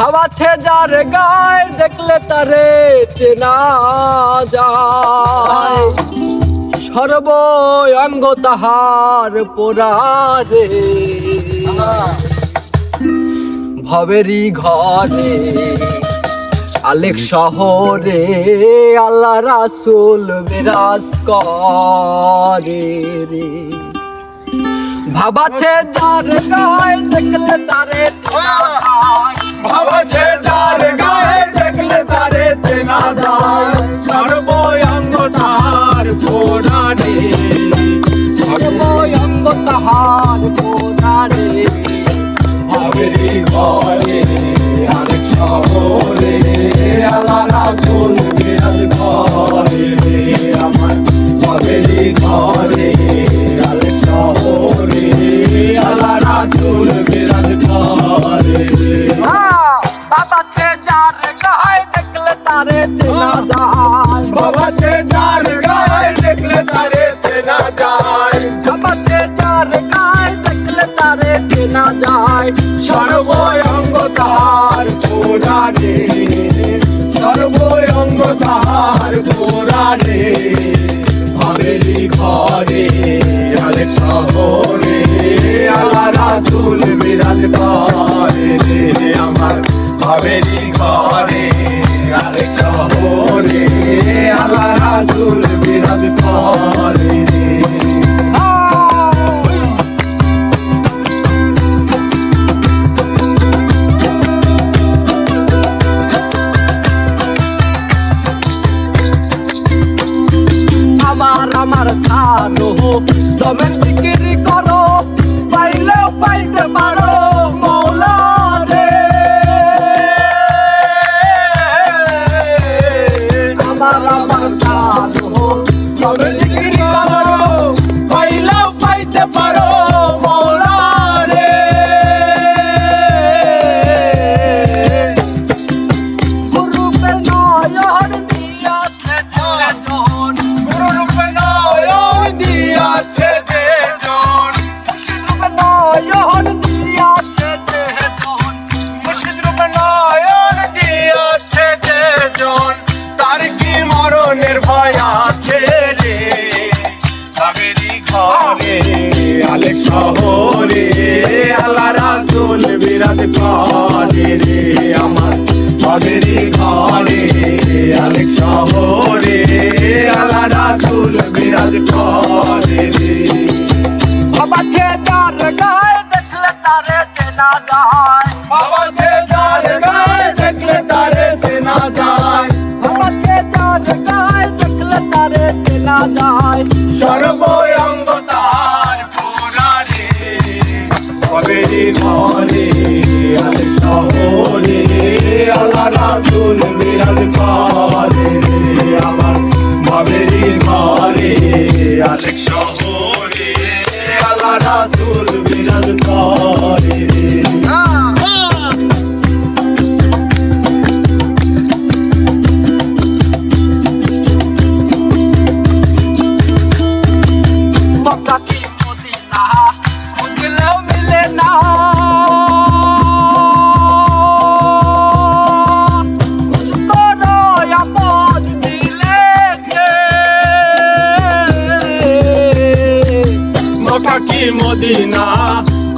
ভাবাছে যার গায় দেখলে তারে চেনা যায়, সর্ব অঙ্গ তাহার পোড়ারে ভবেরই ঘরে আলেক শহরে আল্লাহ রাসূল বিরাজ করে রে। ভাবাছে যার গায় দেখলে তারে চেনা যায়, ভাবাছে যার গায়ে দেখলে তারে চেনা যায়, সর্ব অঙ্গ তার পোড়ারে সর্ব অঙ্গ তাহার পোড়ারে ভবেরই ঘরে আরেক শহরে আল্লাহ রাসূল বিরাজ করে আমার ভবেরই ঘরে আরেক শহরে আল্লাহ রাসূল বিরাজ করে। ভাবাছে যার গায় দেখলে তারে চেনা যায়, ভাবাছে যার গায়ে দেখলে তারে চেনা যায়, ভাবাছে যার গায় দেখলে তারে চেনা যায়, সর্ব অঙ্গ তাহার পোড়ারে সর্ব অঙ্গ তাহার পোড়ারে ভবেরই ঘরে আলেক শহরে আল্লাহ রাসূল বিরাজ করে আমার ভবেরই ঘরে আলেক শহরে আল্লাহ রাসূল বিরাজ করে। আমার সানো জমেন জিকিরি করো, পাইলেও পাইতে পারো মৌলা রে। আমার সানো জমেন জিকিরি করো, পাইলেও পাইতে পারো মৌলা রে। গুরুপে নয়ন দিয়াছে জন, গুরুরূপে নয়ন দিয়াছে যে জন, গুরুপে নয়ন দিয়াছে জন, মুর্শিদরূপে নয়ন দিয়াছে যে জন, তার কি মরণের ভয় আছে রে। ভবেরই ঘরে আলেক শহরে আল্লাহ রাসূল বিরাজ করে রে আমার ভবেরই ঘরে আলেক শহরে আল্লাহ রাসূল বিরাজ করে রে। ভাবাছে যার গায়ে দেখলে তারে চেনা যায়, ভাবাছে যার গায়ে দেখলে তারে চেনা যায়, ভাবাছে যার গায়ে দেখলে তারে চেনা যায়, সর্ব অঙ্গ তার পোড়ারে ভবেরই ঘরে আলেক শহরে আল্লাহ রাসূল বিরাজ করে আমার ভবেরই ঘরে আলেক শহরে আল্লাহ রাসূল বিরাজ করে। মক্কা কি মদিনা খুঁজলেও মিলে না, করো আপন দিলেকে। মক্কা কি মদিনা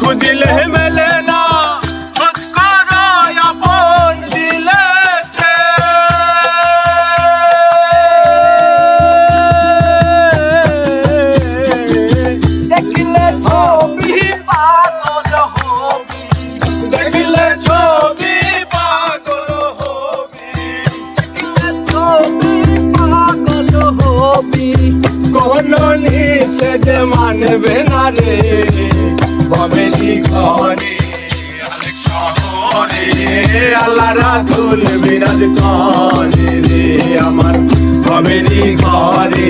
খুঁজলে মেলে না, খোঁজ করো আপন দিলেকে। দেখলে ছবি পাগল হবি, দেখলে ছবি পাগল হবি, দেখলে ছবি পাগল হবি, কোন নিষেধ মানবে না রে। ভবেরই ঘরে আলেক শহরে আল্লাহ রাসূল বিরাজ করে রে আমার ভবেরই ঘরে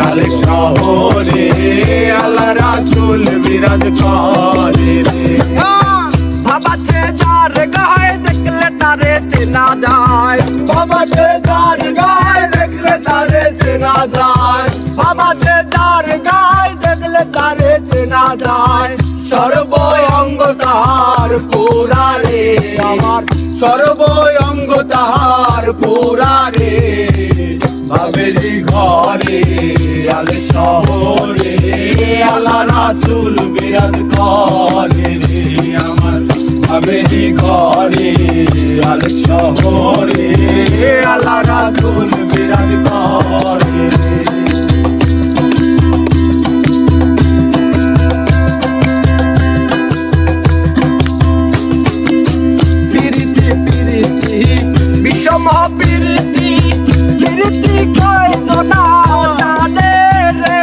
আলেক শহরে আল্লাহ রাসূল বিরাজ করে রে। ভাবাছে যার গায়ে দেখলে তারে চেনা যায়, ভাবাছে যার গায়ে দেখলে তারে চেনা যায়, ভাবাছে যার গায়ে দেখলে তারে চেনা যায়, সর্ব অঙ্গ তার তাহার পুরারে আমার সর্বঙ্গ তাহার পুরারে বাবেরি ঘরে আলে শহরে আল্লাহ রাসূল বিরাজ করে রে আমার বাবেরি ঘরে আলে শহরে আল্লাহ রাসূল বিরাজ করে বিষম প্রীতি প্রীতি কয়জনা জানে রে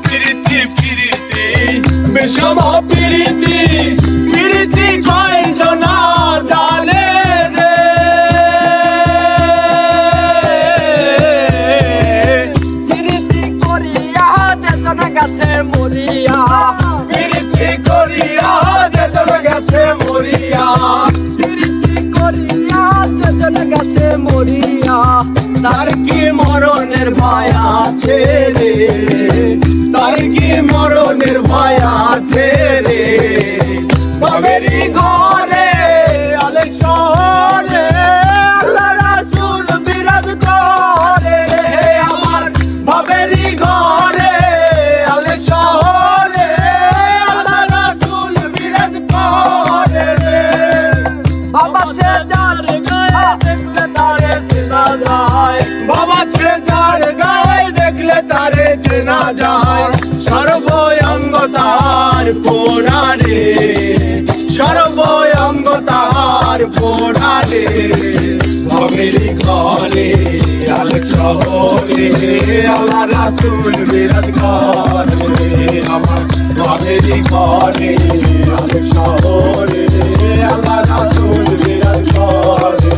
প্রীতি প্রীতি বিষম প্রীতি প্রীতি কয়জনা জানে রে প্রীতি করিয়া যেজন গেছে মরিয়া প্রীতি করিয়া যেজন গেছে মরিয়া প্রীতি করিয়া যেজন গেছে মরিয়া তার কি মরণের ভয় আছে রে তার কি মরণের ভয় আছে রে বাবেরি ঘরে আলে শহরে আল্লাহ রাসূল বিরাজ করে রে আমার বাবেরি ঘরে আলে শহরে আল্লাহ রাসূল বিরাজ করে রে বাবা সে যার গায়ে দেখলে তারে চেনা যায় বাবা ছে যার গায়ে দেখলে তারে চেনা যায় সর্বঙ্গ তাহার পুরারে সর্বঙ্গ তাহার পুরারে বাবেরি ঘরে আলে শহরে আল্লাহ রাসূল বিরাজ করে আমার বাবেরি ঘরে আলে শহরে আল্লাহ রাসূল বিরাজ করে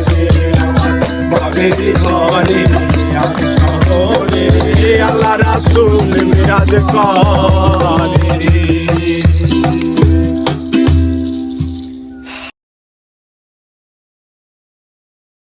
আমার বাবেরি ঘরে আলে শহরে আল্লাহ রাসূল বিরাজ করে